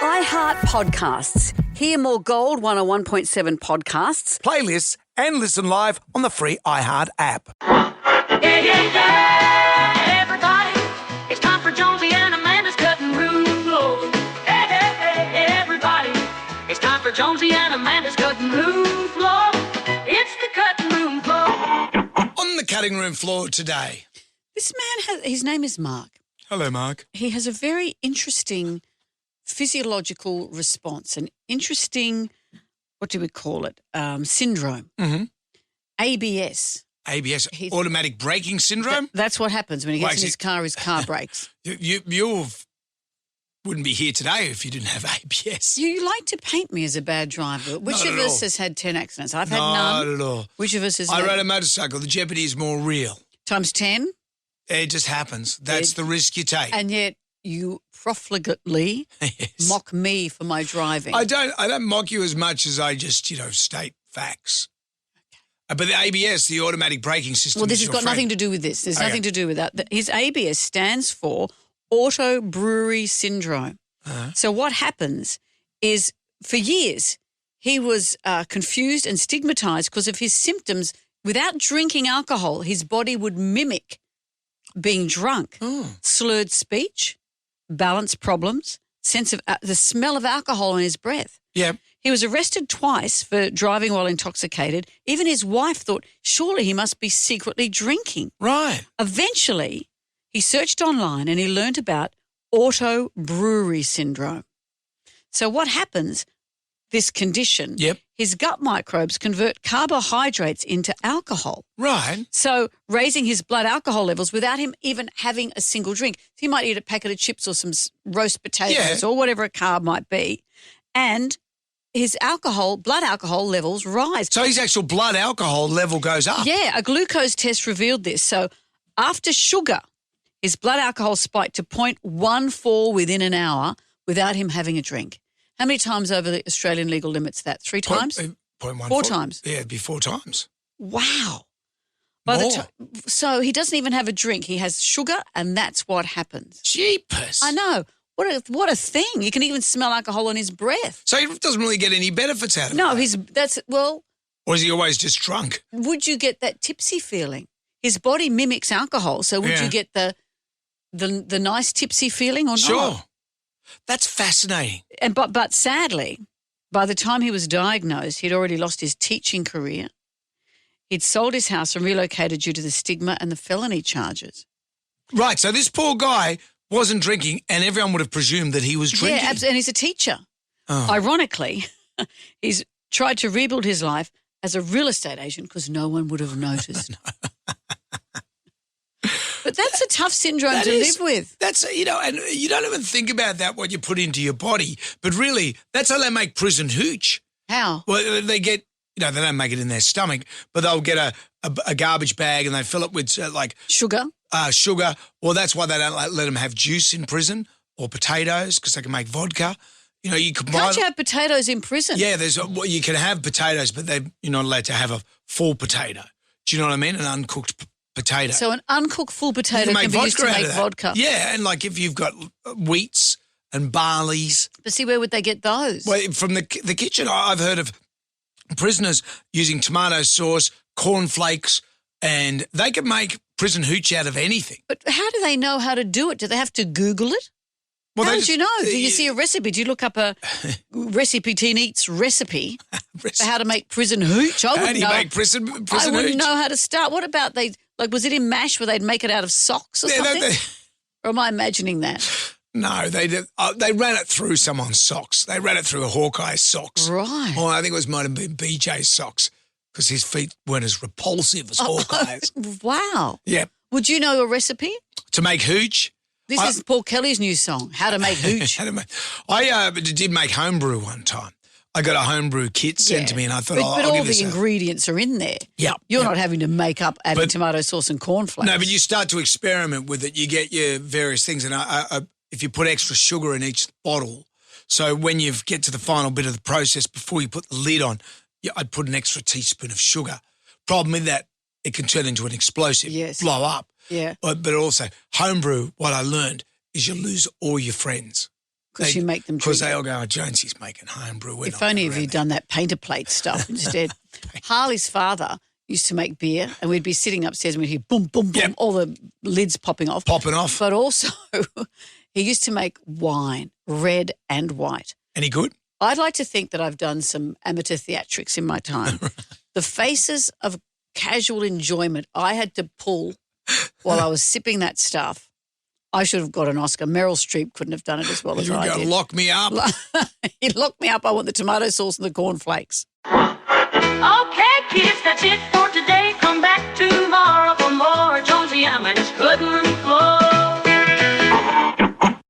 iHeart Podcasts. Hear more Gold 101.7 podcasts. Playlists and listen live on the free iHeart app. Yeah, everybody, it's time for Jonesy and Amanda's cutting room floor. Everybody, it's time for Jonesy and Amanda's cutting room floor. It's the cutting room floor. On the cutting room floor today. This man, his name is Mark. Hello, Mark. He has a very interesting physiological response, an interesting, what do we call it, syndrome. Mm-hmm. ABS. ABS, automatic braking syndrome? That's what happens when he gets in his car breaks. You wouldn't be here today if you didn't have ABS. You like to paint me as a bad driver. Which Not of at us all. has had 10 accidents? I've had Not none. at all. Which of us has I had? rode a motorcycle. The jeopardy is more real. Times 10? It just happens. That's the risk you take. And yet you profligately Yes. mock me for my driving. I don't mock you as much as I just, state facts. But the ABS, the automatic braking system, Well, this is has your got friend. nothing to do with this. There's Okay. nothing to do with that. His ABS stands for auto brewery syndrome. Uh-huh. So what happens is for years he was confused and stigmatized because of his symptoms. Without drinking alcohol, his body would mimic being drunk. Slurred speech, balance problems, sense of the smell of alcohol in his breath. Yeah. He was arrested twice for driving while intoxicated. Even his wife thought, surely he must be secretly drinking. Right. Eventually, he searched online and he learned about auto brewery syndrome. So what happens, this condition, Yep. his gut microbes convert carbohydrates into alcohol. Right. So raising his blood alcohol levels without him even having a single drink. So he might eat a packet of chips or some roast potatoes or whatever a carb might be, and his blood alcohol levels rise. So his actual blood alcohol level goes up. Yeah, a glucose test revealed this. So after sugar, his blood alcohol spiked to 0.14 within an hour without him having a drink. How many times over the Australian legal limits that? 3 times? 0.14. 4 times. Yeah, it'd be 4 times. Wow. More. So he doesn't even have a drink. He has sugar, and that's what happens. Jeepers. I know. What a thing. You can even smell alcohol on his breath. So he doesn't really get any benefits out of it. No, Or is he always just drunk? would you get that tipsy feeling? His body mimics alcohol, so would you get the nice tipsy feeling or not? Sure. That's fascinating. But sadly, by the time he was diagnosed, he'd already lost his teaching career. He'd sold his house and relocated due to the stigma and the felony charges. Right, so this poor guy wasn't drinking and everyone would have presumed that he was drinking. Yeah, and he's a teacher. Oh. Ironically, he's tried to rebuild his life as a real estate agent because no one would have noticed. But that's a tough syndrome to live with. That's, and you don't even think about that, what you put into your body. But really, that's how they make prison hooch. How? Well, they get, they don't make it in their stomach, but they'll get a garbage bag and they fill it with Sugar? Sugar. Well, that's why they don't let them have juice in prison or potatoes because they can make vodka. You can buy. Can't you have potatoes in prison? Yeah, you can have potatoes, but you're not allowed to have a full potato. Do you know what I mean? An uncooked potato. So an uncooked full You potato can be used to out of make that. vodka. Yeah, and if you've got wheats and barleys. But see, where would they get those? Well, from the kitchen, I've heard of prisoners using tomato sauce, cornflakes, and they can make prison hooch out of anything. But how do they know how to do it? Do they have to Google it? Well, how they did you know? Do you see a recipe? Do you look up a Recipe Teen Eats recipe for how to make prison hooch? I How wouldn't do you know. make prison I wouldn't hooch? know how to start. What about was it in MASH where they'd make it out of socks or something? Or am I imagining that? No, they did. They ran it through someone's socks. They ran it through a Hawkeye's socks. Right. Or I think might have been BJ's socks because his feet weren't as repulsive as Hawkeye's. Wow. Yeah. Would you know a recipe? To make hooch? This is Paul Kelly's new song, How to Make Hooch. I did make homebrew one time. I got a homebrew kit sent to me and I thought, but I'll all give this the a... ingredients are in there. Yeah. You're not having to make up adding tomato sauce and cornflakes. No, but you start to experiment with it. You get your various things. And if you put extra sugar in each bottle, so when you get to the final bit of the process, before you put the lid on, I'd put an extra teaspoon of sugar. Problem with that, it can turn into an explosive, blow up. Yeah. But also, homebrew, what I learned is you lose all your friends. because you make them drink. Because they all go, Jonesy's making homebrew. If only if you'd done that painter plate stuff instead. Harley's father used to make beer and we'd be sitting upstairs and we'd hear boom, boom, boom, all the lids popping off. Popping off. But also he used to make wine, red and white. Any good? I'd like to think that I've done some amateur theatrics in my time. The faces of casual enjoyment I had to pull while I was sipping that stuff. I should have got an Oscar. Meryl Streep couldn't have done it as well as I did. Lock me up. You locked me up. I want the tomato sauce and the cornflakes. Okay, kids, that's it for today. Come back tomorrow for more Jonesy Amanda's Good